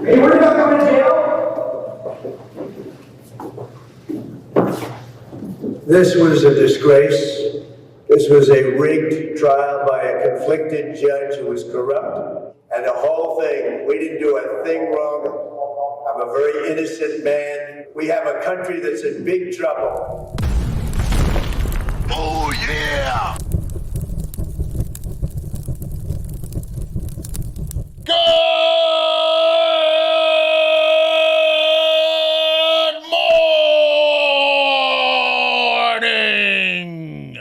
Are you worried about going to jail? This was a disgrace. This was a rigged trial by a conflicted judge who was corrupt. And the whole thing, we didn't do a thing wrong. I'm a very innocent man. We have a country that's in big trouble. Oh, yeah! Good morning!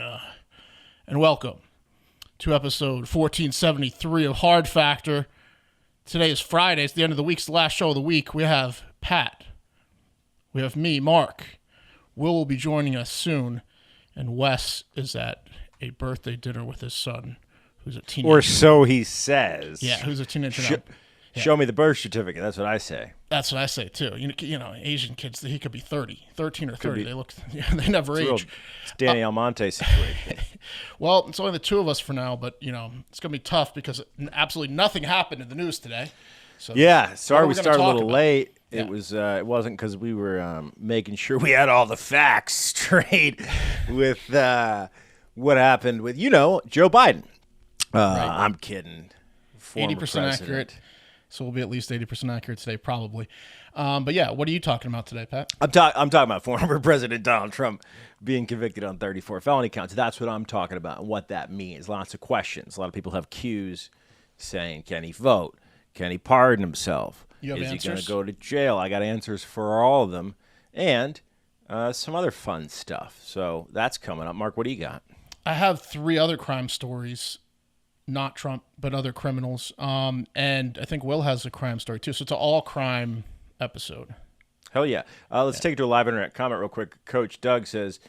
And welcome to episode 1473 of Hard Factor. Today is Friday. It's the end of the week. It's the last show of the week. We have Pat. We have me, Mark. Will be joining us soon. And Wes is at a birthday dinner with his son, who's a teenager. Or so he says. Yeah, who's a teenager now. Show me the birth certificate. That's what I say. That's what I say, too. You know, Asian kids, he could be 13 or 30. They look, they never age. It's Danny Almonte situation. Well, it's only the two of us for now, but, you know, it's going to be tough because absolutely nothing happened in the news today. So Yeah, sorry we started a little about? late. Yeah. It wasn't because we were making sure we had all the facts straight with what happened with, Joe Biden. Right. I'm kidding. 80% President. accurate. So we'll be at least 80% accurate today, probably. But yeah, what are you talking about today, Pat? I'm talking about former President Donald Trump being convicted on 34 felony counts. That's what I'm talking about and what that means. Lots of questions. A lot of people have cues saying, can he vote? Can he pardon himself? You have Is answers? he going to go to jail? I got answers for all of them. And some other fun stuff. So that's coming up. Mark, what do you got? I have three other crime stories, not Trump, but other criminals. And I think Will has a crime story too. So it's an all crime episode. Hell yeah. Let's take it to a live internet comment real quick. Coach Doug says,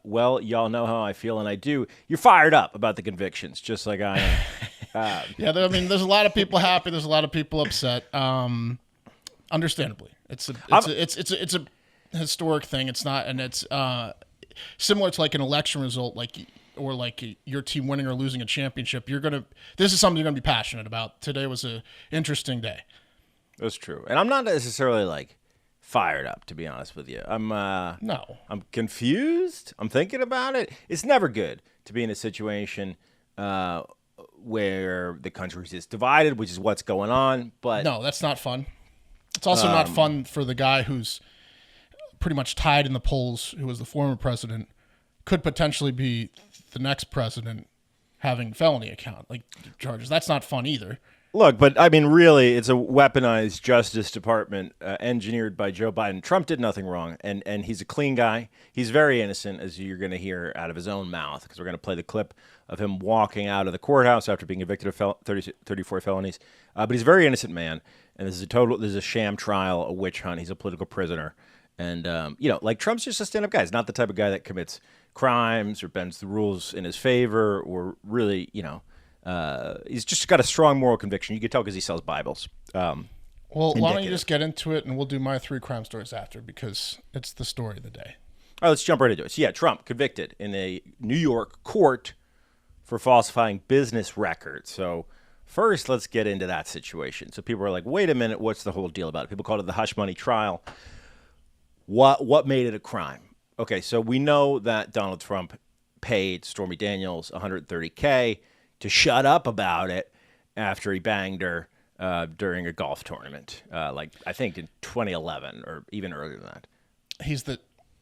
well, y'all know how I feel, and I do. You're fired up about the convictions, just like I am. Yeah, I mean, there's a lot of people happy. There's a lot of people upset. Understandably, it's a historic thing. It's not, and it's similar to like an election result, or your team winning or losing a championship. This is something you're gonna be passionate about. Today was an interesting day. That's true, and I'm not necessarily fired up, to be honest with you. I'm confused. I'm thinking about it. It's never good to be in a situation where the country is divided, which is what's going on. But no, that's not fun. It's also not fun for the guy who's pretty much tied in the polls, who was the former president, could potentially be the next president having felony charges. That's not fun either. look, but I mean, really, it's a weaponized Justice Department engineered by Joe Biden. Trump did nothing wrong, and he's a clean guy. He's very innocent, as you're going to hear out of his own mouth, because we're going to play the clip of him walking out of the courthouse after being convicted of 34 felonies. But he's a very innocent man, and this is a sham trial, a witch hunt. He's a political prisoner. And, Trump's just a stand-up guy. He's not the type of guy that commits crimes or bends the rules in his favor or really, he's just got a strong moral conviction. You can tell because he sells Bibles. Well, why don't you just get into it, and we'll do my three crime stories after, because it's the story of the day. All right, let's jump right into it. So, yeah, Trump convicted in a New York court for falsifying business records. So first, let's get into that situation. So people are like, wait a minute, what's the whole deal about it? People called it the hush money trial. What made it a crime? Okay, so we know that Donald Trump paid Stormy Daniels $130K to shut up about it after he banged her during a golf tournament, I think in 2011 or even earlier than that.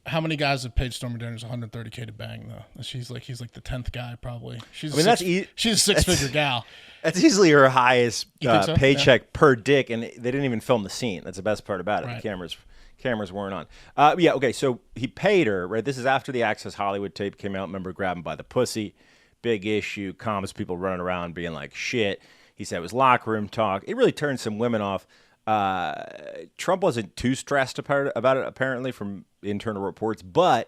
How many guys have paid Stormy Daniels $130K to bang though? He's like the 10th guy probably. She's a six-figure gal. That's easily her highest so? paycheck per dick, and they didn't even film the scene. That's the best part about it. Right. The cameras weren't on. Okay, so he paid her, right? This is after the Access Hollywood tape came out. Remember, grab him by the pussy. Big issue. Comms people running around being like, shit. He said it was locker room talk. It really turned some women off. Trump wasn't too stressed about it, apparently, from internal reports. But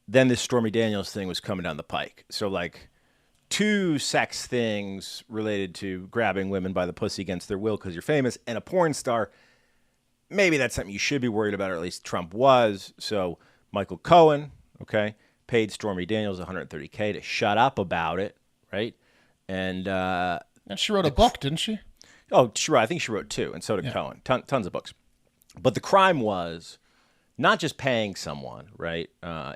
then this Stormy Daniels thing was coming down the pike. So, two sex things related to grabbing women by the pussy against their will because you're famous, and a porn star. Maybe that's something you should be worried about, or at least Trump was. So Michael Cohen, paid Stormy Daniels $130K to shut up about it, right? And she wrote a book, didn't she? Oh, sure. I think she wrote 2, and so did Cohen. Tons of books. But the crime was not just paying someone, right?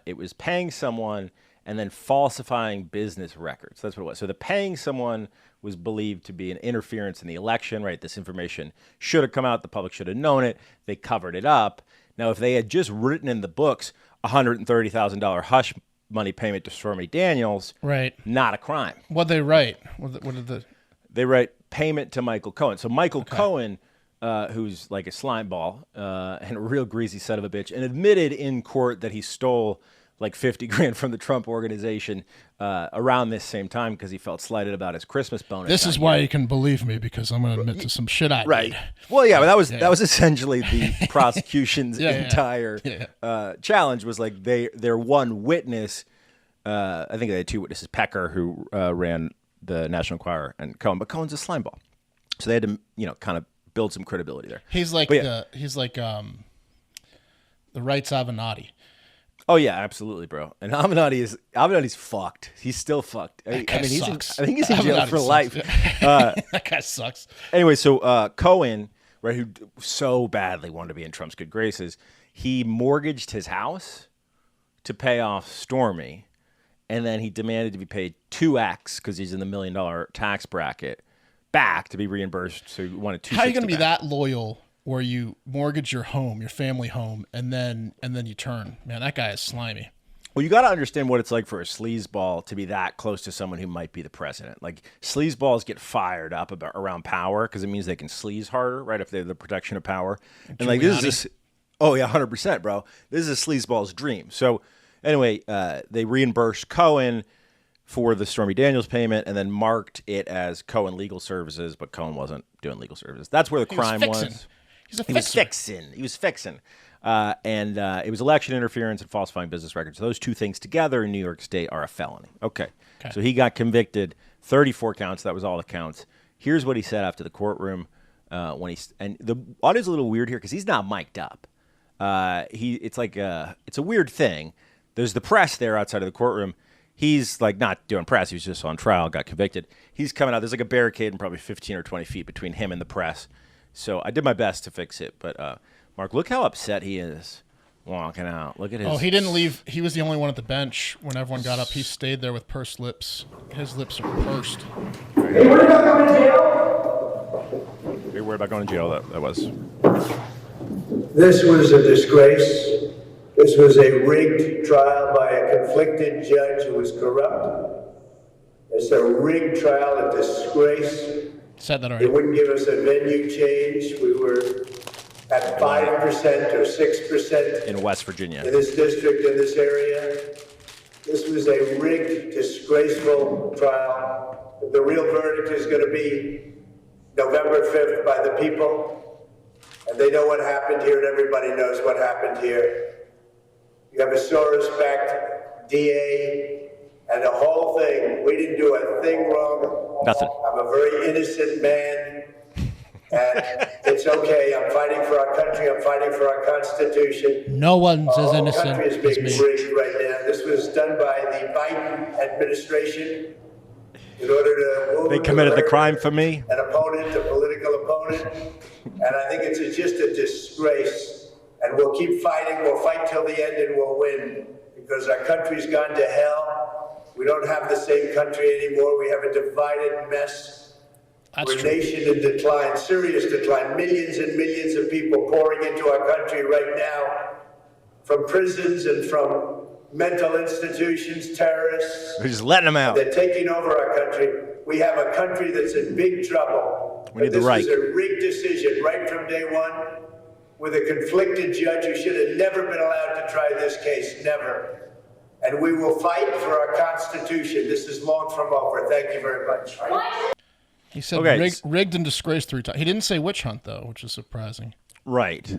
It was paying someone and then falsifying business records. That's what it was. So the paying someone was believed to be an interference in the election, right? This information should have come out. The public should have known it. They covered it up. Now, if they had just written in the books $130,000 hush money payment to Stormy Daniels, Right. not a crime. What'd they write? What did the? They write payment to Michael Cohen. So Michael Cohen, who's like a slime ball and a real greasy son of a bitch, and admitted in court that he stole like 50 grand from the Trump organization around this same time because he felt slighted about his Christmas bonus. This is why you can believe me, because I'm going to admit to some shit I Right. did. Well, yeah, but that was essentially the prosecution's Yeah. entire challenge. Was like their one witness. I think they had 2 witnesses: Pecker, who ran the National Enquirer, and Cohen. But Cohen's a slime ball, so they had to kind of build some credibility there. He's like the rights Avenatti. Oh yeah, absolutely, bro. And Avenatti's fucked. He's still fucked. I Guy mean, sucks. I think he's in jail Avenatti for sucks. life. That guy sucks. Anyway, so Cohen, right, who so badly wanted to be in Trump's good graces, he mortgaged his house to pay off Stormy, and then he demanded to be paid 2x because he's in the $1 million tax bracket back to be reimbursed. So he wanted 260 How are you going to be back. that loyal where you mortgage your home, your family home, and then you turn? Man, that guy is slimy. Well, you got to understand what it's like for a sleazeball to be that close to someone who might be the president. Like, sleazeballs get fired up around power because it means they can sleaze harder, right? If they have the protection of power. And like this, oh yeah, 100%, bro. This is a sleazeball's dream. So anyway, they reimbursed Cohen for the Stormy Daniels payment and then marked it as Cohen Legal Services, but Cohen wasn't doing legal services. That's where the crime was. He's a He was fixer. fixing. He was fixing. And it was election interference and falsifying business records. Those 2 things together in New York State are a felony. Okay. So he got convicted, 34 counts. That was all the counts. Here's what he said after the courtroom and the audio's a little weird here because he's not mic'd up. It's a weird thing. There's the press there outside of the courtroom. He's like not doing press. He was just on trial, got convicted. He's coming out. There's like a barricade and probably 15 or 20 feet between him and the press. So I did my best to fix it. But Mark, look how upset he is walking out. Look at his. Oh, he didn't leave. He was the only one at the bench when everyone got up. He stayed there with pursed lips. His lips are pursed. Are you worried about going to jail? You're worried about going to jail? That was. This was a disgrace. This was a rigged trial by a conflicted judge who was corrupt. It's a rigged trial, a disgrace. Said that They already. wouldn't give us a venue change. We were at 5% or 6% In West Virginia. in this district, in this area. This was a rigged, disgraceful trial. The real verdict is going to be November 5th by the people. And they know what happened here, and everybody knows what happened here. You have a Soros-backed DA, and the whole thing, we didn't do a thing wrong. Nothing. I'm a very innocent man, and it's okay. I'm fighting for our country. I'm fighting for our Constitution. No one's as The whole innocent country is as being me. rigged right now. This was done by the Biden administration in order to move They committed the to crime for me. an opponent, a political opponent, and I think it's just a disgrace. And we'll keep fighting. We'll fight till the end, and we'll win because our country's gone to hell. We don't have the same country anymore. We have a divided mess. That's We're a true. nation in decline, serious decline. Millions and millions of people pouring into our country right now from prisons and from mental institutions, terrorists. We're just letting them out. They're taking over our country. We have a country that's in big trouble. We need the This right. was a rigged decision right from day one with a conflicted judge who should have never been allowed to try this case, never. And we will fight for our Constitution. This is long from over. Thank you very much. He said Okay. rigged and disgraced 3 times. He didn't say witch hunt, though, which is surprising. Right.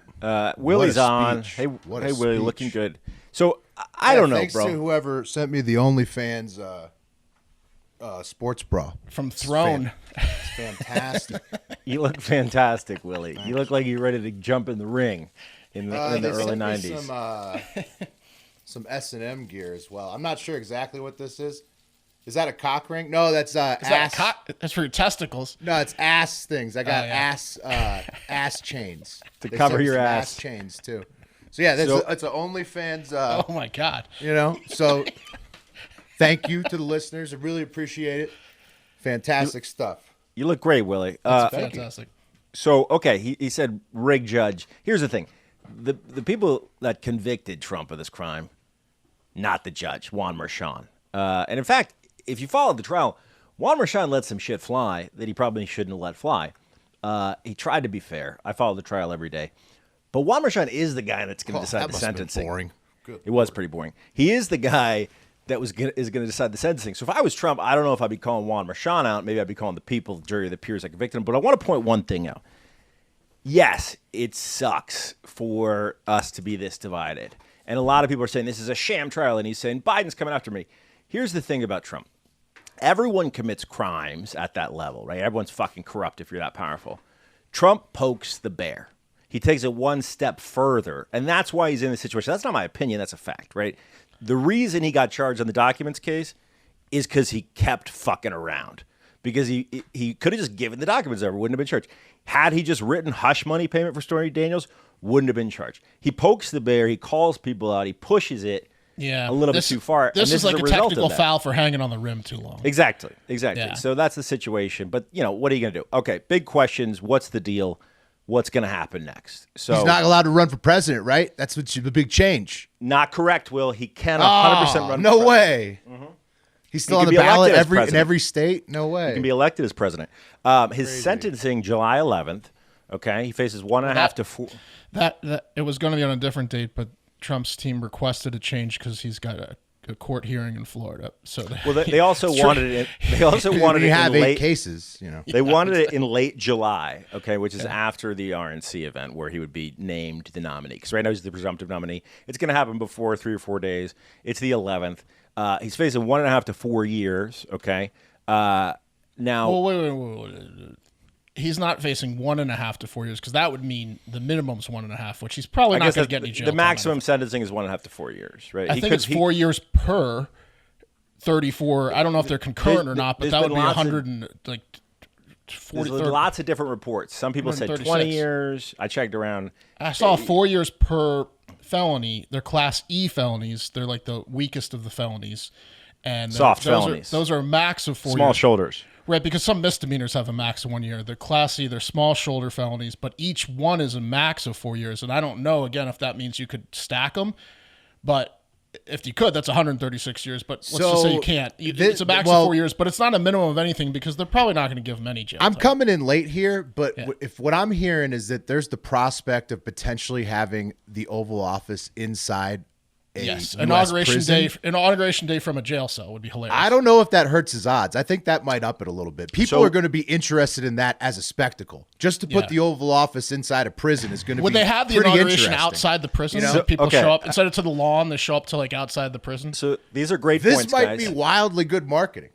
Willie's on. speech. Hey, What a hey, Willie, speech. looking good. So I don't know, Thanks bro. to whoever sent me the OnlyFans sports bra. From Throne. It's fantastic. You look fantastic, Willie. You look like you're ready to jump in the ring in the They early sent me '90s. some S&M gear as well. I'm not sure exactly what this is. Is that a cock ring? No, that's Is that ass. that's for your testicles. No, it's ass things. I got yeah. ass chains To They cover sent me your some ass. chains too. So yeah, So- it's an OnlyFans. Oh my god. So thank you to the listeners. I really appreciate it. Fantastic stuff. You look great, Willie. Fantastic. So, okay, he said rig judge. Here's the thing. The people that convicted Trump of this crime, not the judge, Juan Merchan. And in fact, if you followed the trial, Juan Merchan let some shit fly that he probably shouldn't have let fly. He tried to be fair. I follow the trial every day. But Juan Merchan is the guy that's going to decide that the must have been sentencing. boring. Good It was pretty boring. He is the guy that is going to decide the sentencing. So if I was Trump, I don't know if I'd be calling Juan Merchan out. Maybe I'd be calling the people, the jury, the peers that convicted him. But I want to point one thing out. Yes, it sucks for us to be this divided. And a lot of people are saying this is a sham trial. And he's saying Biden's coming after me. Here's the thing about Trump. Everyone commits crimes at that level, right? Everyone's fucking corrupt if you're that powerful. Trump pokes the bear. He takes it one step further. And that's why he's in this situation. That's not my opinion. That's a fact, right? The reason he got charged on the documents case is because he kept fucking around. Because he could have just given the documents over, wouldn't have been charged. Had he just written hush money payment for Stormy Daniels, wouldn't have been charged. He pokes the bear, he calls people out, he pushes it a little bit too far. This and is like a result of technical that. foul for hanging on the rim too long. Exactly. Yeah. So that's the situation. But, what are you going to do? Okay, big questions. What's the deal? What's going to happen next? So He's not allowed to run for president, right? That's what the big change. not correct, Will. He can 100% run. No for president. way. He's still He on can the be ballot elected as in president. every state. No way. He can be elected as president. His sentencing, July 11th. Okay, he faces 1.5 to 4. That it was going to be on a different date, but Trump's team requested a change because he's got a court hearing in Florida. So They also wanted it. They also wanted we it have in 8 late. cases. They wanted it in late July, okay, which is after the RNC event where he would be named the nominee. Because right now he's the presumptive nominee. It's going to happen before 3 or 4 days. It's the 11th. He's facing 1.5 to 4 years, okay? Now, Well, wait. He's not facing 1.5 to 4 years because that would mean the minimum's 1.5, which he's probably I not guess going to get any jail. the time maximum out of sentencing is 1.5 to 4 years, right? it. I think it's 4 years per 34. I don't know if they're concurrent or not, but there's that would been be lots of- 100 and like 40. There's lots of different reports. Some people said 20 136. years. I checked around. I saw 4 years per felony. They're Class E felonies. They're like the weakest of the felonies. And Soft those felonies. Those are a max of 4 Small years. shoulders. Right, because some misdemeanors have a max of 1 year. They're Class C, they're small shoulder felonies, but each one is a max of 4 years. And I don't know, again, if that means you could stack them. But if you could, that's 136 years. But let's just say you can't. It's a max of 4 years, but it's not a minimum of anything because they're probably not going to give them any jail I'm time. coming in late here, but if what I'm hearing is that there's the prospect of potentially having the Oval Office inside a Yes, US inauguration prison. day from a jail cell would be hilarious. I don't know if that hurts his odds. I think that might up it a little bit. People So- are going to be interested in that as a spectacle. Just to put Yeah. the Oval Office inside a prison is going to Would be they have the pretty inauguration interesting. outside the prison? You know? So people Okay. show up instead of to the lawn, they show up to like outside the prison. So these are great This points, might guys. be wildly good marketing.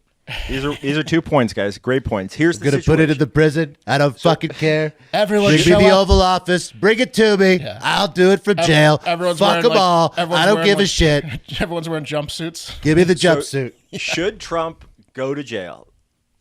These are 2 points, guys. Great points. Here's the Gonna situation. put it in the prison. I don't fucking care. Everyone Bring me show the up. Oval Office. Bring it to me. Yeah. I'll do it for jail. Everyone's Fuck wearing, them like- all. everyone's I don't wearing, give a like- shit. Everyone's wearing jumpsuits. Give me the So- jumpsuit. Should Trump go to jail,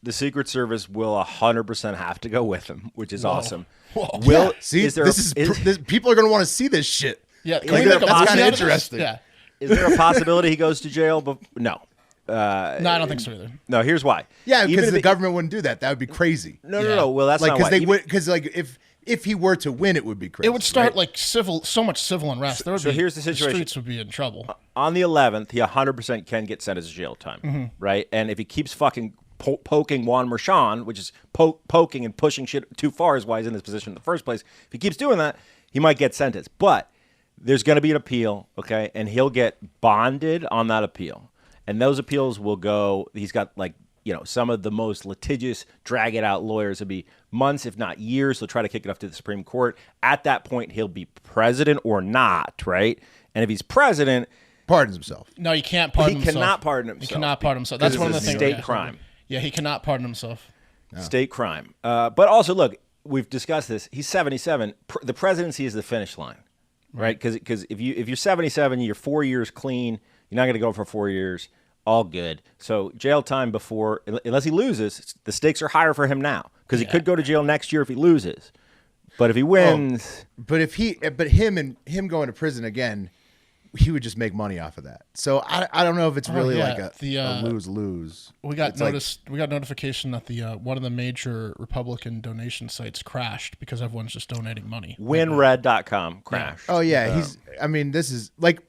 the Secret Service will 100% have to go with him, which is awesome. Whoa. Will See, is there this is people are going to want to see this shit. Yeah, Is can we there make a a movie kinda out of this? interesting. Yeah, is there a possibility he goes to jail? But no. no, I don't think so either. No, here's why. Yeah, Even because if the it- government wouldn't do that. That would be crazy. No, Yeah. Well, that's Like not because why. they Even- would because like if he were to win, it would be crazy. It would start right? like so much civil unrest. There would so be, here's the situation. streets would be in trouble. on the 11th, he 100% can get sentenced to jail time, Mm-hmm. right? And if he keeps fucking poking Juan Merchan, which is poking and pushing shit too far, is why he's in this position in the first place. If he keeps doing that, he might get sentenced. But there's going to be an appeal, okay? And he'll get bonded on that appeal. And those appeals will go, he's got like, some of the most litigious, drag it out lawyers. It'll be months, if not years. They'll try to kick it up to the Supreme Court. At that point, he'll be president or not, right? And if he's president, pardons himself. No, you can't pardon he himself. cannot pardon He himself. cannot pardon himself. because That's one of the it's a things. state yeah. crime. Yeah, he cannot pardon himself. State crime. But also, look, we've discussed this. He's 77. The presidency is the finish line, right? Because if you're 77, you're 4 years clean. You're not going to go for 4 years. all good. So jail time before, unless he loses, the stakes are higher for him now because he could go to jail next year if he loses. But if he wins, but him going to prison again, he would just make money off of that. So I don't know if it's really like a lose-lose. We got notification that the one of the major Republican donation sites crashed because everyone's just donating money. winred.com crashed. Oh yeah, this is like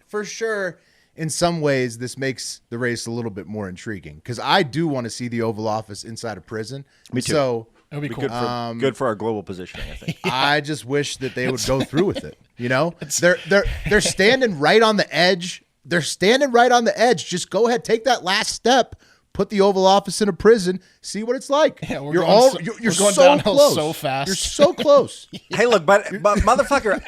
for sure. In some ways, this makes the race a little bit more intriguing because I do want to see the Oval Office inside of prison. Me too. So it'll be cool. Good for our global positioning, I think. I just wish that they would go through with it. You know, they're standing right on the edge. They're standing right on the edge. Just go ahead, take that last step. Put the Oval Office in a prison. See what it's like. Yeah, you're going so downhill close. so fast. You're so close. Hey, look, but motherfucker,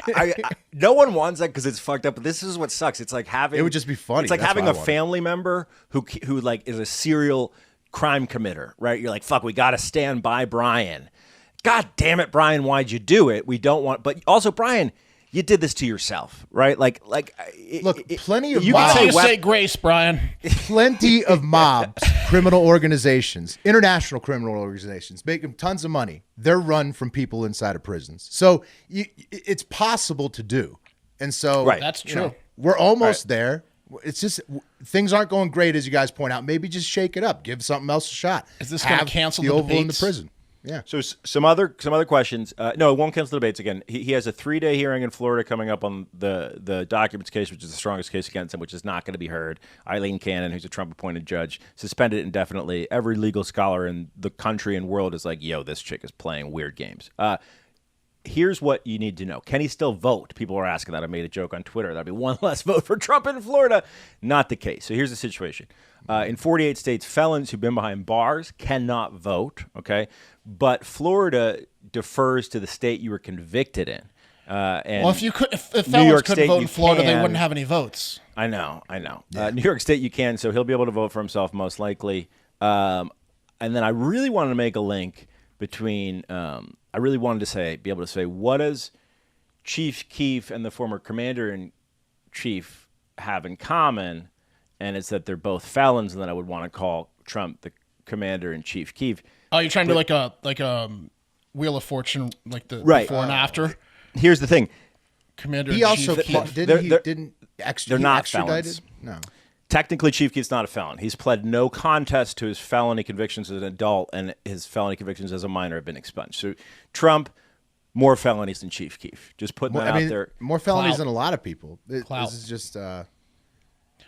no one wants that because it's fucked up. But this is what sucks. It's like having. It would just be funny. It's like That's having what I a wanted. family member who like is a serial crime committer, right? You're like, fuck, we got to stand by Brian. God damn it, Brian, why'd you do it? We don't want, but also Brian, you did this to yourself, right? Look, plenty of you Why can don't you say say grace, Brian? plenty of mobs, criminal organizations, international criminal organizations, make them tons of money. They're run from people inside of prisons. So it's possible to do. And so Right. That's you know, true. we're almost there. It's just things aren't going great, as you guys point out. Maybe just shake it up. Give something else a shot. Is this gonna Have cancel the the Oh, Oval in the debates? prison? Yeah. So some other questions. No, it won't cancel the debates again. He has a 3-day hearing in Florida coming up on the documents case, which is the strongest case against him, which is not going to be heard. Eileen Cannon, who's a Trump-appointed judge, suspended indefinitely. Every legal scholar in the country and world is like, yo, this chick is playing weird games. Here's what you need to know. Can he still vote? People are asking that. I made a joke on Twitter. That'd be one less vote for Trump in Florida. Not the case. So here's the situation. In 48 states, felons who've been behind bars cannot vote, okay? But Florida defers to the state you were convicted in. And Well, if New felons York couldn't State, vote you in Florida, they can. wouldn't have any votes. I know. New York State, you can, so he'll be able to vote for himself most likely. And then I really wanted to make a link between. I really wanted to be able to say, what does Chief Keef and the former commander-in-chief have in common? And it's that they're both felons, and then I would want to call Trump the commander-in-chief Keef. Oh, you're trying to do like a Wheel of Fortune, like the Right. before and after. Here's the thing. Commander. He also Chief. they're not extradited? felons. No. Technically, Chief Keef's not a felon. He's pled no contest to his felony convictions as an adult, and his felony convictions as a minor have been expunged. So Trump, more felonies than Chief Keef. Just putting that out there. More felonies Clout. than a lot of people. Clout. This is just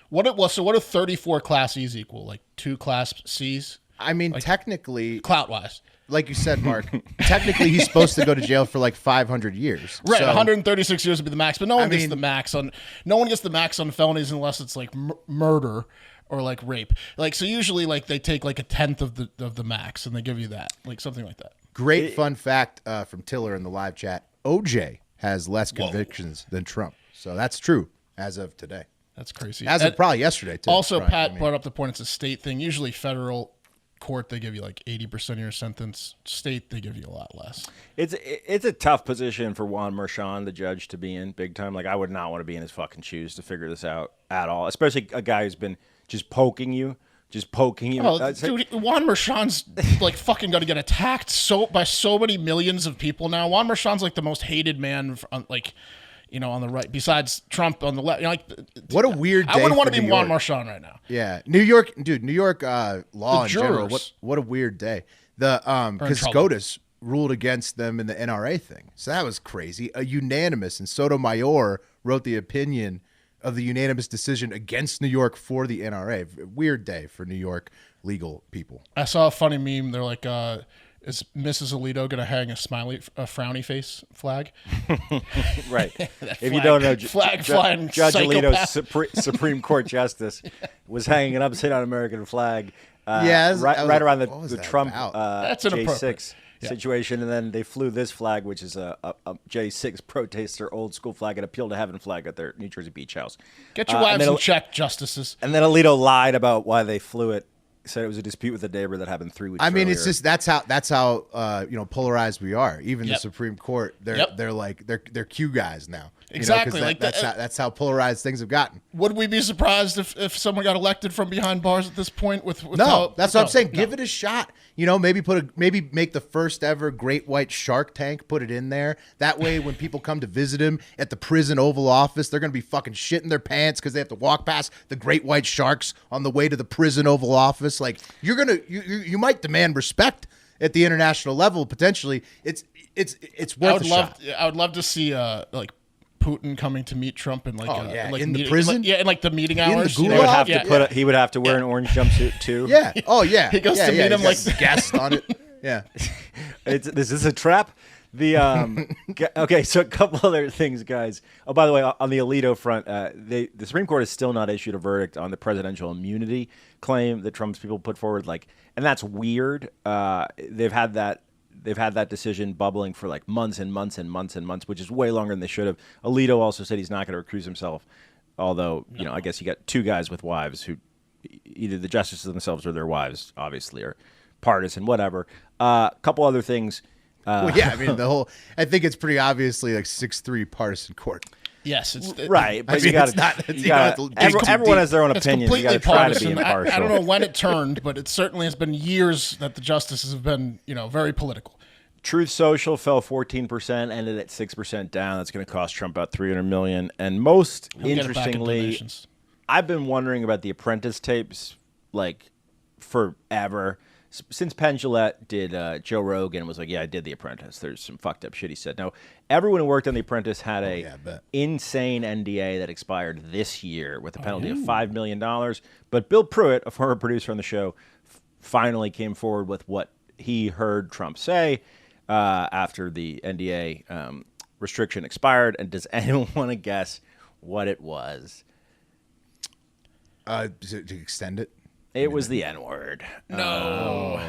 What do 34 Class E's equal? Like 2 Class C's, I mean, technically, clout wise. like you said, Mark, technically he's supposed to go to jail for like 500 years. Right, So, 136 years would be the max, but no one gets mean- the max on. No one gets the max on felonies unless it's like murder or like rape. Like so, usually like they take like a tenth of the max and they give you that, like something like that. great fun fact from Tiller in the live chat. OJ has less convictions than Trump. So that's true as of today. That's crazy. As of And probably yesterday, too. also, Right, Pat I mean, brought up the point. It's a state thing. Usually, federal court they give you like 80% of your sentence. State they give you a lot less. It's a tough position for Juan Merchan, the judge, to be in big time. Like, I would not want to be in his fucking shoes to figure this out at all, especially a guy who's been just poking you. Oh, dude, Juan Merchan's like fucking going to get attacked by so many millions of people now. Juan Merchan's like the most hated man, like, you know, on the right, besides Trump on the left. You know, like, what a weird day I wouldn't want for to be New Juan York. Merchan right now. Yeah, New York law in general. jurors. What a weird day. The because trouble. SCOTUS ruled against them in the NRA thing, so that was crazy. A unanimous, and Sotomayor wrote the opinion of the unanimous decision against New York for the NRA. Weird day for New York legal people. I saw a funny meme. They're like, is Mrs. Alito going to hang a frowny face flag? Right. If you don't know, flying Judge psychopath. Alito's Supreme Court Justice was hanging an upside down American flag. Yeah, right around what was the that Trump about? That's inappropriate. J6 situation, and then they flew this flag, which is a J6 protester old school flag, an appeal to heaven flag at their New Jersey beach house. Get your and wives then in check, justices. And then Alito lied about why they flew it said it was a dispute with a neighbor that happened 3 weeks. I mean, earlier. it's just that's how polarized we are. Even the Yep. Supreme Court, they're Yep. they're Q guys now. You know, 'cause Exactly, like that's how polarized things have gotten. Would we be surprised if someone got elected from behind bars at this point? With No, how, that's what I'm saying. no. Give it a shot. You know, maybe make the first ever great white shark tank. Put it in there. That way, when people come to visit him at the prison Oval Office, they're gonna be fucking shitting their pants because they have to walk past the great white sharks on the way to the prison Oval Office. Like you might demand respect at the international level potentially. It's worth a shot. I would love to see like Putin coming to meet Trump in In the prison? in like the meeting In the hours. gulag? They would have Yeah. to put. He would have to wear an orange jumpsuit too. Yeah. Oh yeah. He goes yeah, to yeah. meet him He's like- got guest on it. Yeah. This is a trap. The okay, so a couple other things, guys. Oh, by the way, on the Alito front, the Supreme Court has still not issued a verdict on the presidential immunity claim that Trump's people put forward. And that's weird. They've had that decision bubbling for like months and months and months and months, which is way longer than they should have. Alito also said he's not going to recuse himself. Although, I guess you got two guys with wives who either the justices themselves or their wives, obviously, are partisan, whatever. A couple other things. Well, yeah. I mean, I think it's pretty obviously like 6-3 partisan court. Yes, it's Right, but mean, you got it's not- it's- to. you don't have to dig too Everyone deep. has their own It's opinions. You got completely to try to be partisan. impartial. I don't know when it turned, but it certainly has been years that the justices have been, very political. Truth Social fell 14%, ended at 6% down. That's going to cost Trump about $300 million. And most He'll get it back in interestingly, donations. I've been wondering about the Apprentice tapes like forever. Since Penn Jillette did Joe Rogan and was like, yeah, I did The Apprentice. There's some fucked up shit he said. Now, everyone who worked on The Apprentice had yeah, I bet. insane NDA that expired this year with a penalty of $5 million. But Bill Pruitt, a former producer on the show, finally came forward with what he heard Trump say after the NDA restriction expired. And does anyone want to guess what it was? To extend it. It was the N-word. No.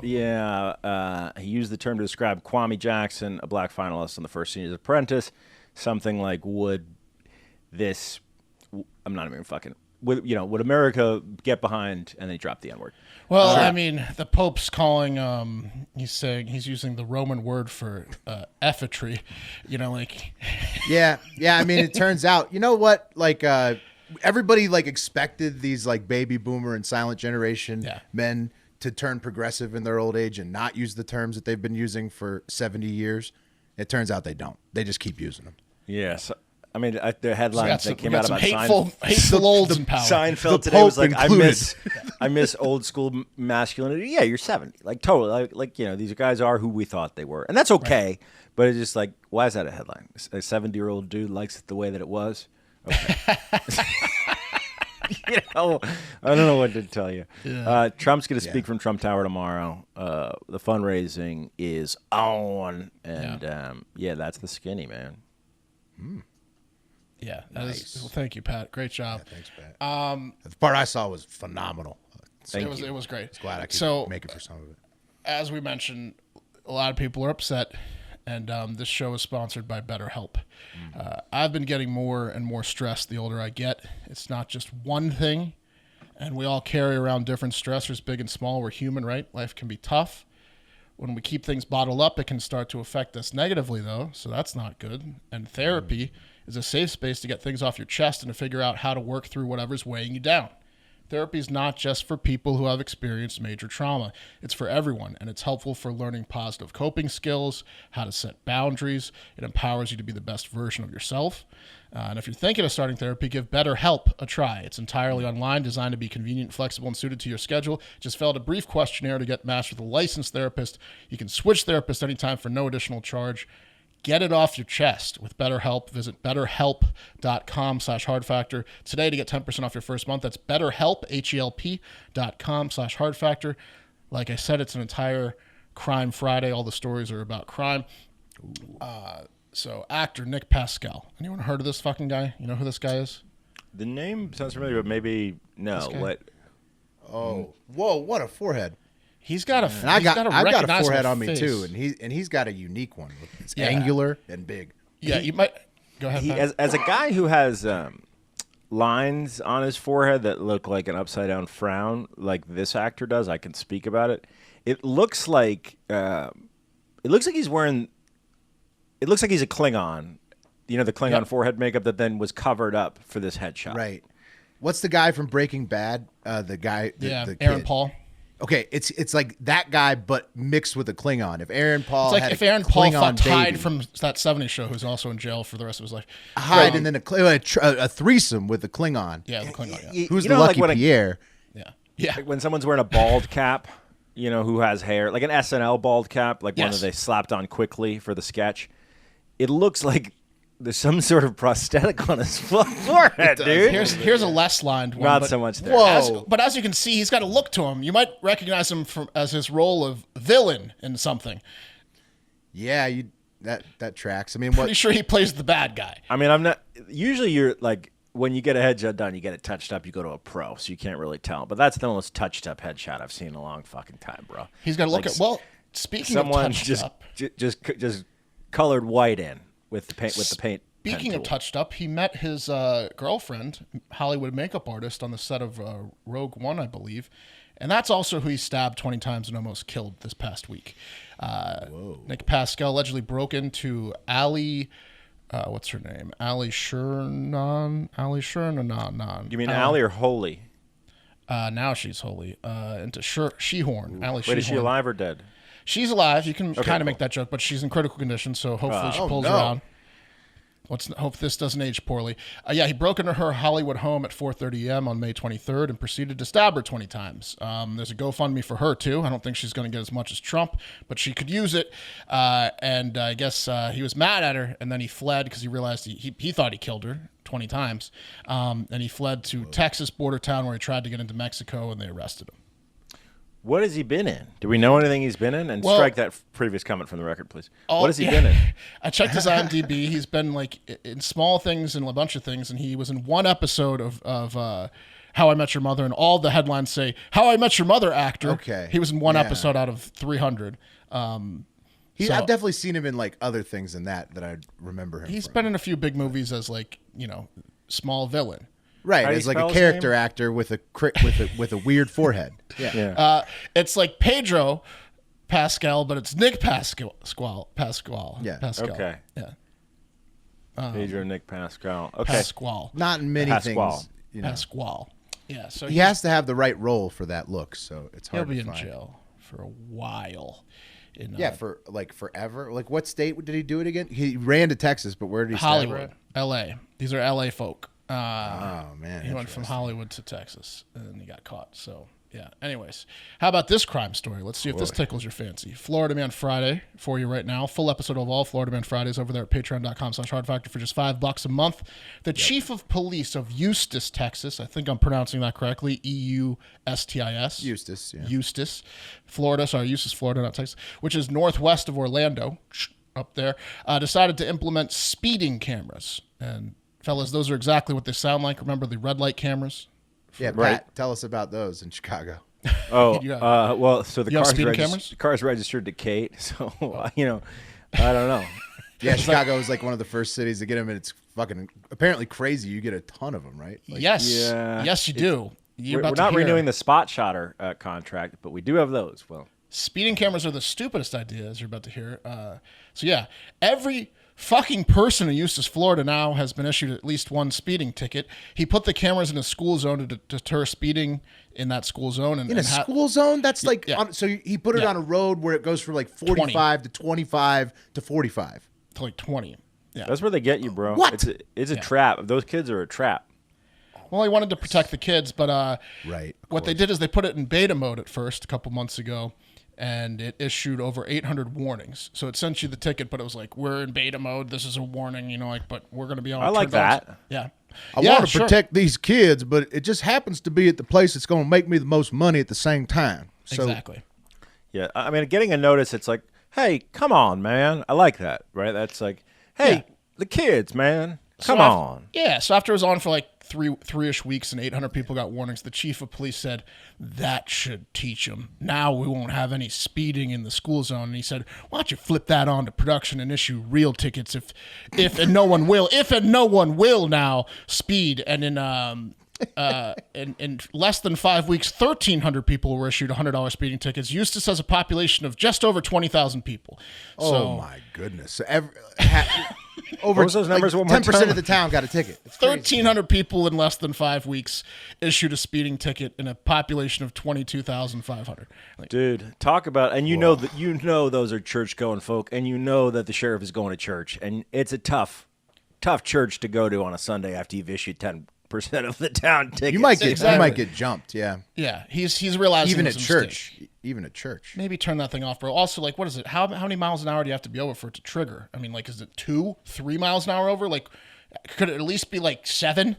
Yeah, he used the term to describe Kwame Jackson, a black finalist on the first Senior's Apprentice. Something like, would America get behind? And then he dropped the N-word. Well, I mean, the Pope's calling. He's saying he's using the Roman word for effatry. Yeah. I mean, it turns out, you know what? Like, everybody expected these baby boomer and silent generation men to turn progressive in their old age and not use the terms that they've been using for 70 years. It turns out they don't. They just keep using them. Yes. I mean, the headlines that came out about hateful olds in power. Seinfeld The today was Pope like, included. I miss old school masculinity. Yeah, you're 70. Totally. These guys are who we thought they were. And that's okay. Right. But it's just why is that a headline? A 70-year-old dude likes it the way that it was? Okay. I don't know what to tell you. Yeah. Trump's going to speak from Trump Tower tomorrow. The fundraising is on. And, that's the skinny, man. Yeah. Well, thank you, Pat. Great job. Yeah, thanks, Pat. The part I saw was phenomenal. It was great. I was glad I could make it for some of it. As we mentioned, a lot of people are upset. And this show is sponsored by BetterHelp. I've been getting more and more stressed the older I get. It's not just one thing, and we all carry around different stressors, big and small. We're human, right? Life can be tough. When we keep things bottled up, it can start to affect us negatively, though, so that's not good. And therapy is a safe space to get things off your chest and to figure out how to work through whatever's weighing you down. Therapy is not just for people who have experienced major trauma. It's for everyone, and it's helpful for learning positive coping skills, how to set boundaries. It empowers you to be the best version of yourself. And if you're thinking of starting therapy, give BetterHelp a try. It's entirely online, designed to be convenient, flexible, and suited to your schedule. Just fill out a brief questionnaire to get matched with a licensed therapist. You can switch therapists anytime for no additional charge. Get it off your chest with BetterHelp. Visit BetterHelp.com/HardFactor today to get 10% off your first month. That's BetterHelp, HELP.com/HardFactor. Like I said, it's an entire Crime Friday. All the stories are about crime. So actor Nick Pascal. Anyone heard of this fucking guy? You know who this guy is? The name sounds familiar, but maybe no. What? Oh, whoa! What a forehead! He's got a. And I've got a forehead on me face. too, and he's got a unique one. It's angular and big. Yeah, you might go ahead. As a guy who has lines on his forehead that look like an upside down frown, like this actor does. I can speak about it. It looks like he's wearing. It looks like he's a Klingon. You know, the Klingon forehead makeup that then was covered up for this headshot. Right. What's the guy from Breaking Bad? The guy, the Aaron kid. Paul. Okay, it's like that guy, but mixed with a Klingon. If Aaron Paul, It's like had if a Aaron Paul Klingon fucked Hyde baby, from that '70s show, who's also in jail for the rest of his life. Hyde, and then a threesome with the Klingon. Yeah, the Klingon. Yeah. Who's You the know, like lucky when Pierre? Yeah. Like when someone's wearing a bald cap, you know, who has hair, like an SNL bald cap, like one Yes. that they slapped on quickly for the sketch. It looks like there's some sort of prosthetic on his forehead, dude. Here's a less lined one. Not but so much there. Whoa. But as you can see, he's got a look to him. You might recognize him as his role of villain in something. Yeah, that tracks. I mean, Pretty what? sure he plays the bad guy. I mean, I'm not. Usually, you're like when you get a headshot done, you get it touched up. You go to a pro, so you can't really tell. But that's the most touched up headshot I've seen in a long fucking time, bro. He's got to look Like, at. Well, speaking of Someone touched just up, just colored white in with the paint pen speaking of tool. touched up, he met his girlfriend, Hollywood makeup artist, on the set of Rogue One, I believe, and that's also who he stabbed 20 times and almost killed this past week. Nick Pascal allegedly broke into Ali. What's her name? Ali Shernan. You mean Allie or Holy? Now she's holy. Into Shehorn. Ali Wait, is she Shehorn. alive or dead? She's alive. You can kind of make cool. that joke, but she's in critical condition, so hopefully she Oh, pulls no. around. Hope this doesn't age poorly. Yeah, he broke into her Hollywood home at 4:30 a.m. on May 23rd and proceeded to stab her 20 times. There's a GoFundMe for her, too. I don't think she's going to get as much as Trump, but she could use it. And I guess he was mad at her, and then he fled because he realized he thought he killed her 20 times. And he fled to Texas border town where he tried to get into Mexico, and they arrested him. What has he been in? Do we know anything he's been in? And Well- strike that previous comment from the record, please. Oh, What has he yeah. been in? I checked his IMDb. He's been like in small things and a bunch of things, and he was in one episode of How I Met Your Mother, and all the headlines say "How I Met Your Mother" actor. Okay. He was in one Yeah. episode out of 300. So- I've definitely seen him in like other things than that I remember him. He's from. been in a few big movies as small villain. Right, How do you as like spell a his character name? actor with a weird forehead. Yeah. Yeah. It's like Pedro Pascal, but it's Nick Pascal. Yeah. Pascal. Okay. Yeah. Pedro Nick Pascal. Okay. Pasquale. Not in many Pasquale. things. You know. Pasquale. Yeah. So He has to have the right role for that look, so it's he'll hard be to in find. jail for a while. Yeah, for like forever. Like what state did he do it again? He ran to Texas, but where did he stab Hollywood, her? L.A. These are L.A. folk. Oh man. He went from interesting. Hollywood to Texas, and then he got caught. So, yeah. Anyways, how about this crime story? Let's see if this tickles your fancy. Florida Man Friday for you right now. Full episode of all Florida Man Fridays over there at patreon.com/hardfactor for just $5 a month. The chief of police of Eustis, Texas, I think I'm pronouncing that correctly, Eustis. Eustis, yeah. Eustis, Florida. Sorry, Eustis, Florida, not Texas, which is northwest of Orlando, up there, decided to implement speeding cameras. And fellas, those are exactly what they sound like. Remember the red light cameras? Yeah, Pat, Right. tell us about those in Chicago. Oh, You got- well, so the You have car's, speeding cameras? the car's registered to Kate, so, I don't know. Yeah, Chicago is like one of the first cities to get them, and it's fucking apparently crazy. You get a ton of them, right? Like, Yes. Yeah. Yes, you do. You're We're about to not hear. renewing the spot shotter contract, but we do have those. Well, Speeding cameras are the stupidest idea, as you're about to hear. So, yeah, every fucking person in Eustis, Florida now has been issued at least one speeding ticket. He put the cameras in a school zone to deter speeding in that school zone. And, in a and school zone, that's like yeah. so he put it Yeah. on a road where it goes from like 45 to 25 to 45. to like 20. Yeah. that's where they get you, bro. What? It's a trap. Those kids are a trap. Well, he wanted to protect the kids, but Right. what they did is they put it in beta mode at first a couple months ago, and it issued over 800 warnings. So it sent you the ticket, but it was like, we're in beta mode. This is a warning, but we're going to be on. I like turned on. that. Yeah. I Yeah, want to sure. protect these kids, but it just happens to be at the place that's going to make me the most money at the same time. So Exactly. Yeah, I mean, getting a notice, it's like, hey, come on, man. I like that, right? That's like, hey, Yeah. the kids, man, come So on. Yeah. So after it was on for like three-ish weeks and 800 people got warnings. The chief of police said that should teach them. Now we won't have any speeding in the school zone. And he said, why don't you flip that on to production and issue real tickets if and no one will now speed. And in less than 5 weeks, 1,300 people were issued $100 speeding tickets. Eustis has a population of just over 20,000 people. Oh my goodness! So over What was those numbers one more 10% time? of the town got a ticket. It's crazy. 1,300 people in less than 5 weeks issued a speeding ticket in a population of 22,500. Dude, talk about, and you know those are church-going folk, and you know that the sheriff is going to church, and it's a tough church to go to on a Sunday after you've issued 10% of the town tickets. You might get Exactly. jumped. Yeah, Yeah, he's realizing even it was at a church. mistake. Even at church. Maybe turn that thing off, bro. Also, like, what is it? How many miles an hour do you have to be over for it to trigger? I mean, like, is it 2, 3 miles an hour over? Like, could it at least be like 7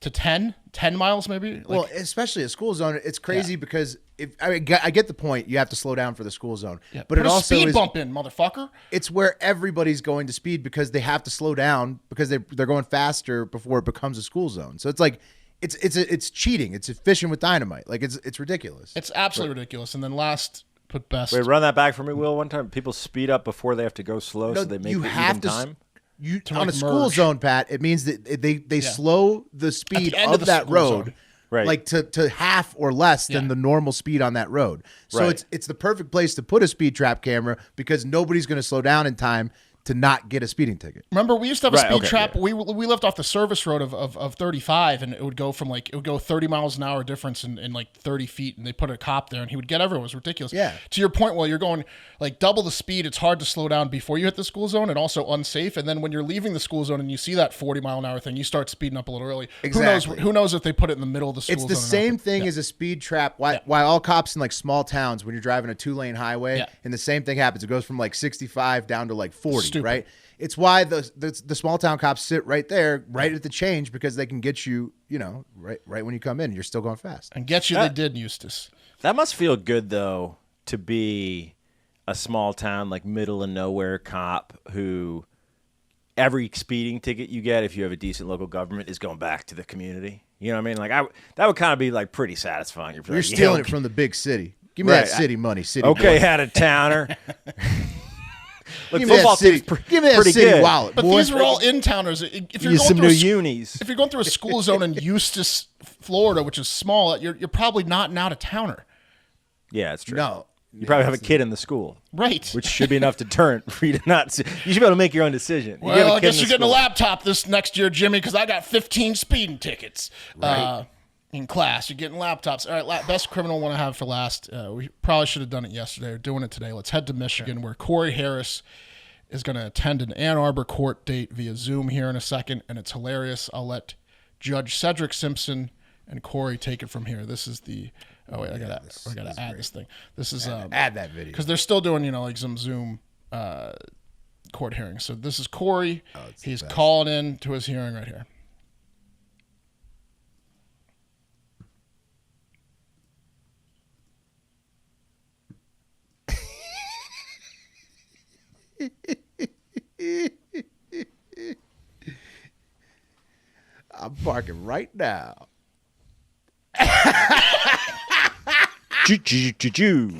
to 10 miles maybe? Like, Well, especially a school zone, it's crazy because I get the point. You have to slow down for the school zone, yeah, but put it a also speed is bump in, motherfucker. it's where everybody's going to speed because they have to slow down because they're going faster before it becomes a school zone. So it's like it's cheating. It's fishing with dynamite. Like it's ridiculous. It's absolutely ridiculous. And then last but best, Wait, run that back for me, Will. One time, people speed up before they have to go slow, so they make you it have even to time. You To, on like, a school merge. zone, Pat. It means that they slow the speed end of of the that school road, zone. Right. like to half or less than Yeah. the normal speed on that road. So Right. it's the perfect place to put a speed trap camera because nobody's going to slow down in time to not get a speeding ticket. Remember, we used to have a Right, speed okay, trap. yeah. We lived off the service road of 35, and it would go 30 miles an hour difference in like 30 feet, and they put a cop there, and he would get everyone. It was ridiculous. Yeah. To your point, while you're going like double the speed, it's hard to slow down before you hit the school zone, and also unsafe. And then when you're leaving the school zone and you see that 40 mile an hour thing, you start speeding up a little early. Exactly. Who knows if they put it in the middle of the school It's zone? the or not. same thing as a speed trap. Why all cops in like small towns when you're driving a 2-lane highway Yeah. and the same thing happens. It goes from like 65 down to like 40, Stupid. right? It's why the small town cops sit right there, right at the change because they can get you, right when you come in. You're still going fast. And get you, they did, Eustis. That must feel good, though, to be a small town, like middle of nowhere cop who every speeding ticket you get, if you have a decent local government, is going back to the community. You know what I mean? Like that would kind of be like pretty satisfying. You're You're like, stealing yeah, it from the big city. Give me Right. that city money, city. okay, boy. out of towner. Look, Give me that football city. team's Give me that pretty city good. wallet, But boy. these are all in-towners. If you're Use going some through new a unis. If you're going through a school zone in Eustis, Florida, which is small, you're probably not an out-of-towner. Yeah, it's true. No. You probably have a kid in the school, Right. which should be enough deterrent for you to not see. You should be able to make your own decision. You have a Well, I kid guess in you're the getting a school. laptop this next year, Jimmy, because I got 15 speeding tickets in class. You're getting laptops. All right, best criminal one I have for last. We probably should have done it yesterday. We're doing it today. Let's head to Michigan, where Corey Harris is going to attend an Ann Arbor court date via Zoom here in a second, and it's hilarious. I'll let Judge Cedric Simpson and Corey take it from here. This is the. Oh wait, I gotta add this thing. This is Add that video. because they're still doing like some Zoom court hearings. So this is Corey. He's calling in to his hearing right here. I'm parking right now. Choo.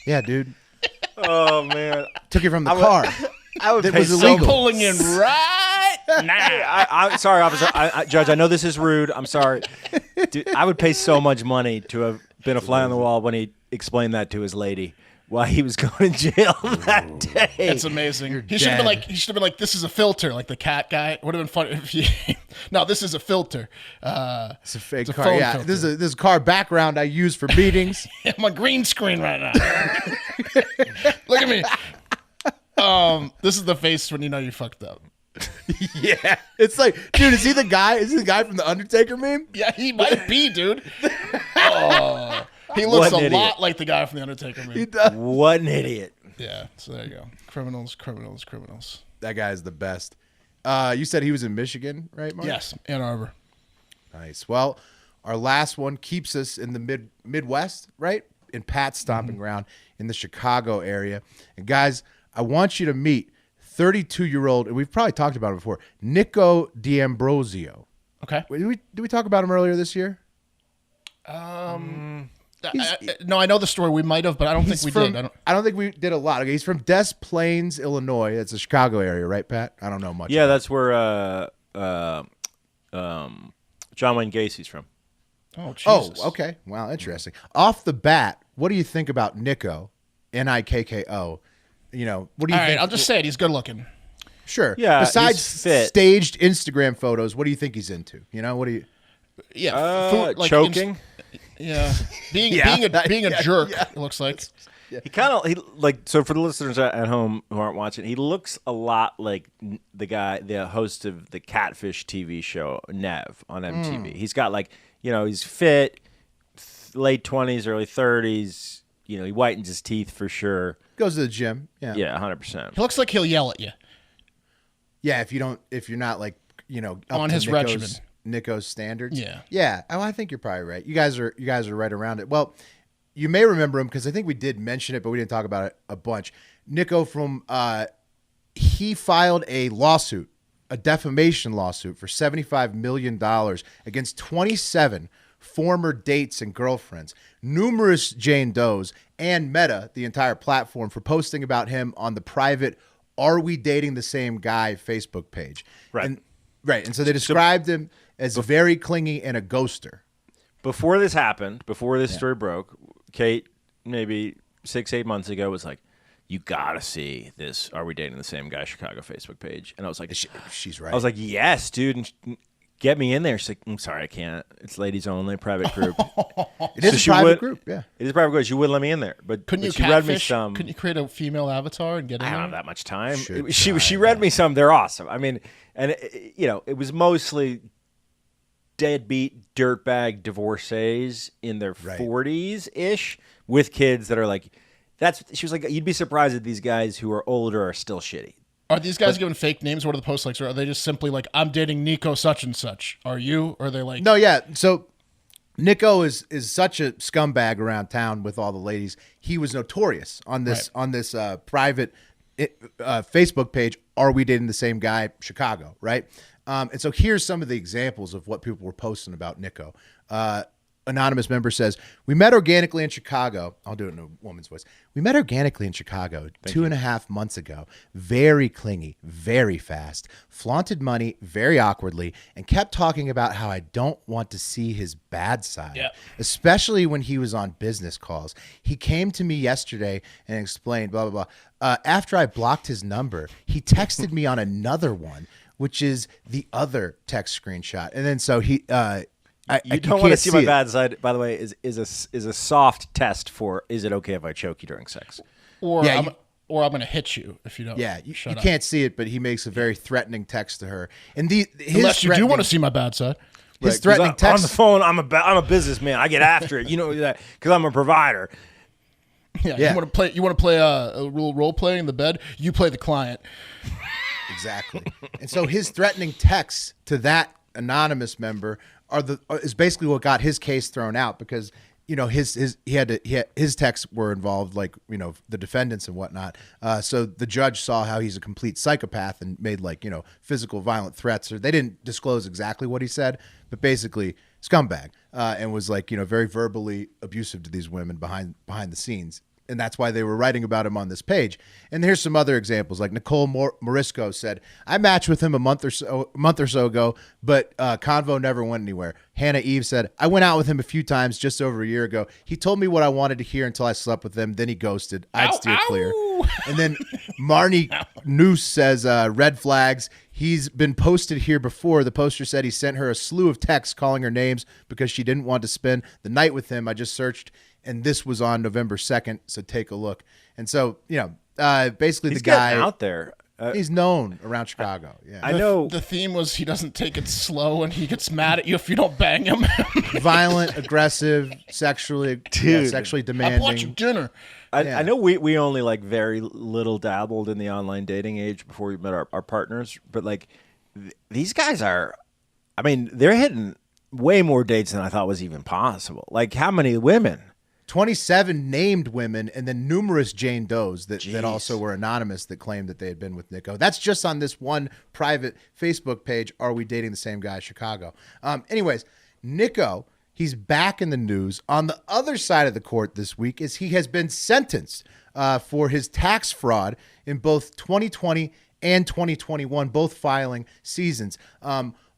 Yeah, dude. Oh man, Took it from the car. I would That pay was so illegal. Pulling in right now. I'm sorry, officer. Judge, I know this is rude. I'm sorry. Dude, I would pay so much money to have been a fly on the wall when he explained that to his lady while he was going to jail that day. It's amazing. He should have been like, this is a filter, like the cat guy. It would have been funny if he. No, this is a filter. It's a fake a car. phone Yeah, filter. this is car background I use for meetings. I'm on green screen right now. Look at me. This is the face when you know you fucked up. Yeah, it's like, dude, is he the guy? Is he the guy from the Undertaker meme? Yeah, he might be, dude. Oh, he looks What an a idiot. lot like the guy from the Undertaker He meme. does. What an idiot. Yeah, so there you go. Criminals, criminals, criminals. That guy is the best. You said he was in Michigan, right, Mark? Yes, Ann Arbor. Nice. Well, our last one keeps us in the Midwest, right? In Pat's stomping ground in the Chicago area. And guys, I want you to meet 32-year-old, and we've probably talked about him before, Nico D'Ambrosio. Okay. Did we talk about him earlier this year? No, I know the story. We might have, but I don't think we did. I don't think we did a lot. Okay, he's from Des Plaines, Illinois. That's the Chicago area, right, Pat? I don't know much. Yeah, about that's where John Wayne Gacy's from. Oh, Oh, Jesus. okay. Wow, interesting. Off the bat, what do you think about Nico? Nikko. You know, what do you All right, think? I'll just say it. He's good looking. Sure. Yeah, Besides he's fit. staged Instagram photos, what do you think he's into? You know, what do you? Yeah, food, like Choking. yeah, being Yeah. being a jerk. It looks like. He kind of like, so for the listeners at home who aren't watching, he looks a lot like the host of the Catfish TV show Nev on MTV. He's got like, you know, he's fit, late 20s, early 30s. You know, he whitens his teeth for sure. Goes to the gym. Yeah. Yeah, 100%. He looks like he'll yell at you. Yeah. If you're not like, you know, up On to his regimen. Nico's standards. Yeah. Yeah. Oh, I think you're probably right. You guys are right around it. Well, you may remember him because I think we did mention it, but we didn't talk about it a bunch. Nico he filed a lawsuit, a defamation lawsuit for $75 million against 27 former dates and girlfriends, numerous Jane Does, and Meta, the entire platform, for posting about him on the private "Are We Dating the Same Guy" Facebook page. Right. And so they described him as very clingy and a ghoster. Before this happened, before this story broke, Kate, maybe 6-8 months ago, was like, you gotta see this "Are We Dating the Same Guy" Chicago Facebook page. And I was like, She's right. I was like, yes, dude, and get me in there. She's like, I'm sorry, I can't. It's ladies only, private group. it is she a private would- group. Yeah. It is a private group. She wouldn't let me in there, but Couldn't you she read me catfish? some. Couldn't you create a female avatar and get in I don't there? have that much time. Should She read me some. They're awesome. I mean, and you know, it was mostly deadbeat dirtbag divorcees in their 40s ish with kids that are like, she was like, you'd be surprised that these guys who are older are still shitty. Are these guys giving fake names? What are the posts like? Or are they just simply like, I'm dating Nico such and such? Are you? Or are they like, No, yeah. So Nico is such a scumbag around town with all the ladies. He was notorious on this private Facebook page. Are We Dating the Same Guy? Chicago, right? And so here's some of the examples of what people were posting about Nico. Anonymous member says, we met organically in Chicago. I'll do it in a woman's voice. We met organically in Chicago 2.5 months ago. Very clingy, very fast, flaunted money very awkwardly, and kept talking about how I don't want to see his bad side, especially when he was on business calls. He came to me yesterday and explained, blah, blah, blah. After I blocked his number, he texted me on another one, which is the other text screenshot. And then so he... You don't want to can't see my it. bad side, by the way, is a soft test for, is it okay if I choke you during sex? or Yeah, I'm going to hit you if you don't. Yeah, you shut up. can't see it, but he makes a very threatening text to her. And his Unless you do threatening- want to see my bad side. his threatening on the text. phone, I'm a businessman. I get after it. You know that because I'm a provider. Yeah. Yeah. You want to play a little role play in the bed? You play the client. Exactly. And so his threatening texts to that anonymous member is basically what got his case thrown out because his texts were involved, like the defendants and whatnot. So the judge saw how he's a complete psychopath and made physical violent threats. Or they didn't disclose exactly what he said, but basically scumbag, and was very verbally abusive to these women behind the scenes. And that's why they were writing about him on this page. And here's some other examples. Like Nicole Morisco said, I matched with him a month or so ago, but convo never went anywhere. Hannah Eve said, I went out with him a few times just over a year ago. He told me what I wanted to hear until I slept with him. Then he ghosted. I'd steer clear. And then Marnie Noose says, red flags. He's been posted here before. The poster said he sent her a slew of texts calling her names because she didn't want to spend the night with him. I just searched, and this was on November 2nd, so take a look. And so, basically He's the guy getting out there. He's known around Chicago. Yeah, I know. The theme was he doesn't take it slow and he gets mad at you if you don't bang him. violent, aggressive, sexually I demanding. bought you dinner. I know we only like very little dabbled in the online dating age before we met our partners, but like these guys are, I mean, they're hitting way more dates than I thought was even possible. Like how many women? 27 named women, and then numerous Jane Does that also were anonymous that claimed that they had been with Nico. That's just on this one private Facebook page, Are We Dating the Same Guy, Chicago? Anyways, Nico, he's back in the news. On the other side of the court this week is he has been sentenced for his tax fraud in both 2020 and 2021, both filing seasons.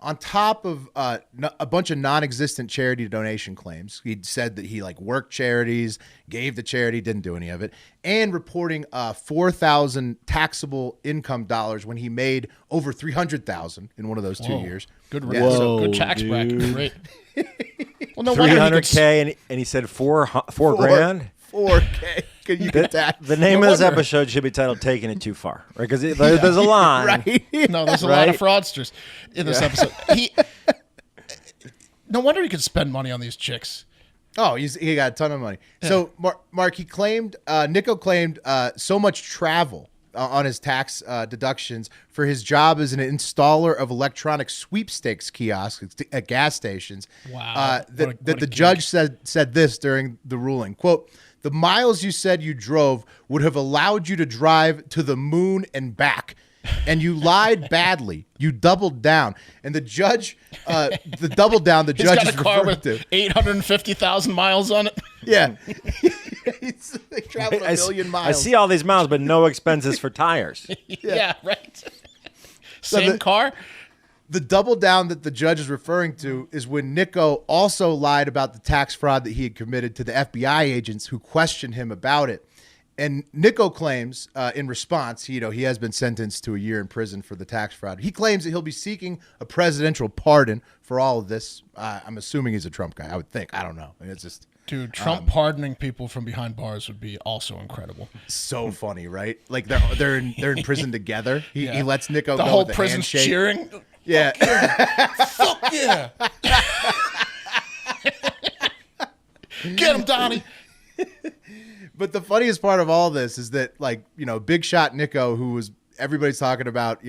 On top of a bunch of non-existent charity donation claims, he said that he worked charities, gave the charity, didn't do any of it, and reporting 4,000 taxable income dollars when he made over 300,000 in one of those 2 years. Good, Yeah, so good tax bracket. Great. Well, no wonder he gets- $300K, and he said four grand. 4K. Could you get that? The name of this wonder. episode should be titled "Taking It Too Far," right? Because there's a line. Right? No, there's a lot of Right? fraudsters in this episode. No wonder he could spend money on these chicks. Oh, he got a ton of money. So, Mark, he claimed, Nico claimed so much travel on his tax deductions for his job as an installer of electronic sweepstakes kiosks at gas stations. Wow. That What a the gig. judge said this during the ruling, quote, "The miles you said you drove would have allowed you to drive to the moon and back. And you lied badly. You doubled down." And the judge, the double down, the He's judge got is a car referring with to. 850,000 miles on it. Yeah. They traveled a million miles. I see all these miles, but no expenses for tires. Yeah, right. Same the- car? The double down that the judge is referring to is when Nico also lied about the tax fraud that he had committed to the FBI agents who questioned him about it. And Nico claims in response, he has been sentenced to a year in prison for the tax fraud. He claims that he'll be seeking a presidential pardon for all of this. I'm assuming he's a Trump guy. I would think. I don't know. It's just Dude, Trump pardoning people from behind bars would be also incredible. so funny, right? Like they're in prison together. He lets Nico The go whole with prison's handshake. cheering. Yeah. Fuck yeah. Get him, Donnie. But the funniest part of all this is that, big shot Nico, who was everybody's talking about,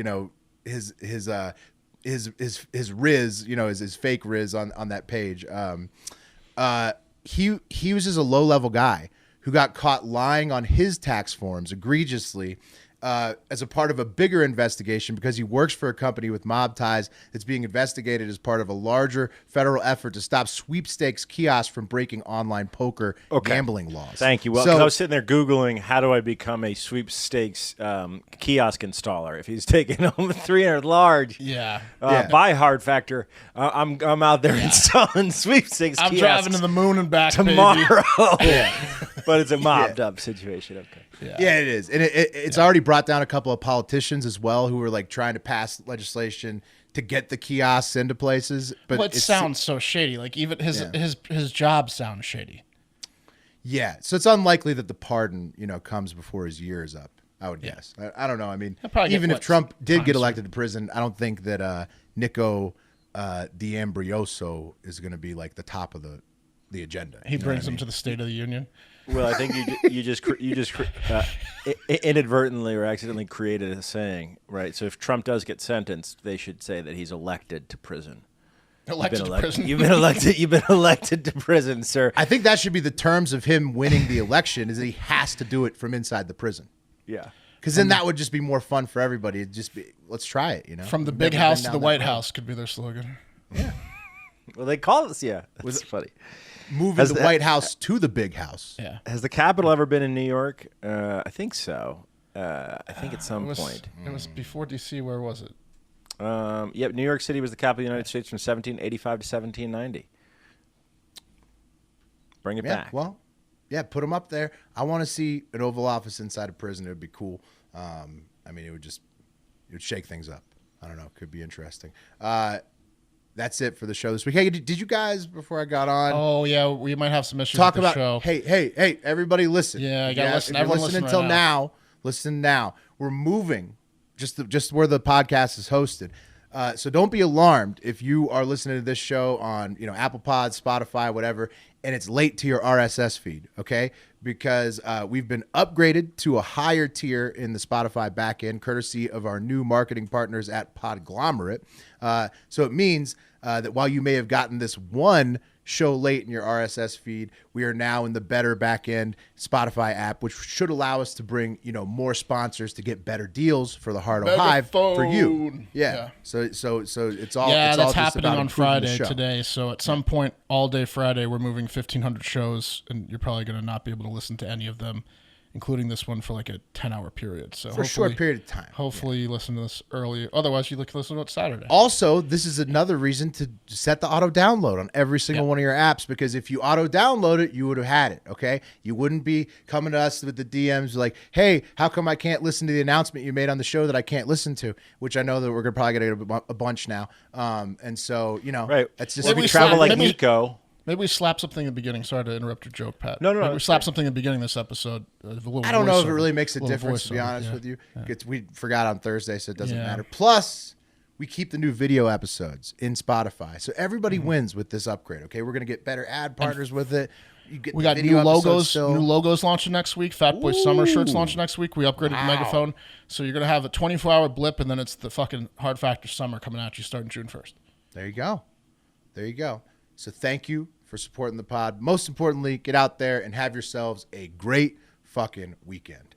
his Riz, his fake Riz on that page. He was just a low level guy who got caught lying on his tax forms egregiously as a part of a bigger investigation because he works for a company with mob ties that's being investigated as part of a larger federal effort to stop sweepstakes kiosks from breaking online poker gambling laws. Thank you. Well, So- 'cause I was sitting there Googling how do I become a sweepstakes kiosk installer if he's taking home 300 large. Yeah. By Hard Factor, I'm out there installing sweepstakes I'm kiosks driving to the moon and back, tomorrow. baby. But it's a mobbed up situation. Okay. Yeah, it is. And it's already brought down a couple of politicians as well who were trying to pass legislation to get the kiosks into places. But Well, it sounds so shady. Like even his job sounds shady. Yeah. So it's unlikely that the pardon, comes before his year is up, I would guess. I don't know. I mean, probably get, even if what, Trump did time get served? elected to prison, I don't think that Nico D'Ambrioso is going to be the top of the agenda. He brings him to the State of the Union. Well, I think you just inadvertently or accidentally created a saying, right? So if Trump does get sentenced, they should say that he's elected to prison. Elected to prison. You've been elected. You've been elected to prison, sir. I think that should be the terms of him winning the election is that he has to do it from inside the prison. Yeah. Because then that would just be more fun for everybody. It'd just be, let's try it, From the We've big never house been to down the that White road. House could be their slogan. Well, they call it. Yeah, that's funny. Moving Has the that- White House to the big house. Yeah. Has the Capitol ever been in New York? I think so. I think at some point. It was before D.C. Where was it? Yep, New York City was the capital of the United States from 1785 to 1790. Bring it Yeah, back. well, yeah, put them up there. I want to see an Oval Office inside a prison. It would be cool. I mean, it would shake things up. I don't know. Could be interesting. That's it for the show this week. Hey, did you guys, before I got on, Oh yeah, we might have some issues talk with the about, show. hey, everybody listen. Yeah, I gotta listen. If you're Everyone listening listen right until now, listen now. We're moving just where the podcast is hosted. So don't be alarmed if you are listening to this show on, Apple Pods, Spotify, whatever, and it's late to your RSS feed, okay? Because we've been upgraded to a higher tier in the Spotify backend, courtesy of our new marketing partners at Podglomerate. So it means that while you may have gotten this one show late in your RSS feed, we are now in the better back-end Spotify app, which should allow us to bring, more sponsors to get better deals for the Heart of Hive for you. Yeah. So it's all Yeah, it's that's all just happening about on improving the Friday show. today. So at some point all day Friday, we're moving 1,500 shows, and you're probably going to not be able to listen to any of them, including this one for like a 10-hour period. So For a short period of time. Hopefully you listen to this early. Otherwise, you listen to it Saturday. Also, this is another reason to set the auto download on every single one of your apps, because if you auto download it, you would have had it, okay? You wouldn't be coming to us with the DMs like, hey, how come I can't listen to the announcement you made on the show that I can't listen to, which I know that we're probably going to get a bunch now. And so, Right. that's just Or if Maybe you we travel slap- like maybe- Nico. Maybe we slap something in the beginning. Sorry to interrupt your joke, Pat. No, Maybe we it's slap great. something in the beginning of this episode. A little I don't know if it voiceover. really makes a Little difference, to be voiceover, honest yeah. with you. We forgot on Thursday, so it doesn't Yeah. matter. Plus, we keep the new video episodes in Spotify. So everybody Mm-hmm. wins with this upgrade, okay? We're going to get better ad partners with it. You get We the got video new episodes logos. still. New logos launching next week. Fat Boy Summer shirts Ooh. launching next week. We upgraded the megaphone, so you're gonna have a 24-hour blip, and then it's the fucking Hard Factor Summer coming at you starting June 1st. There you go. There you go. So thank you for supporting the pod. Most importantly, get out there and have yourselves a great fucking weekend.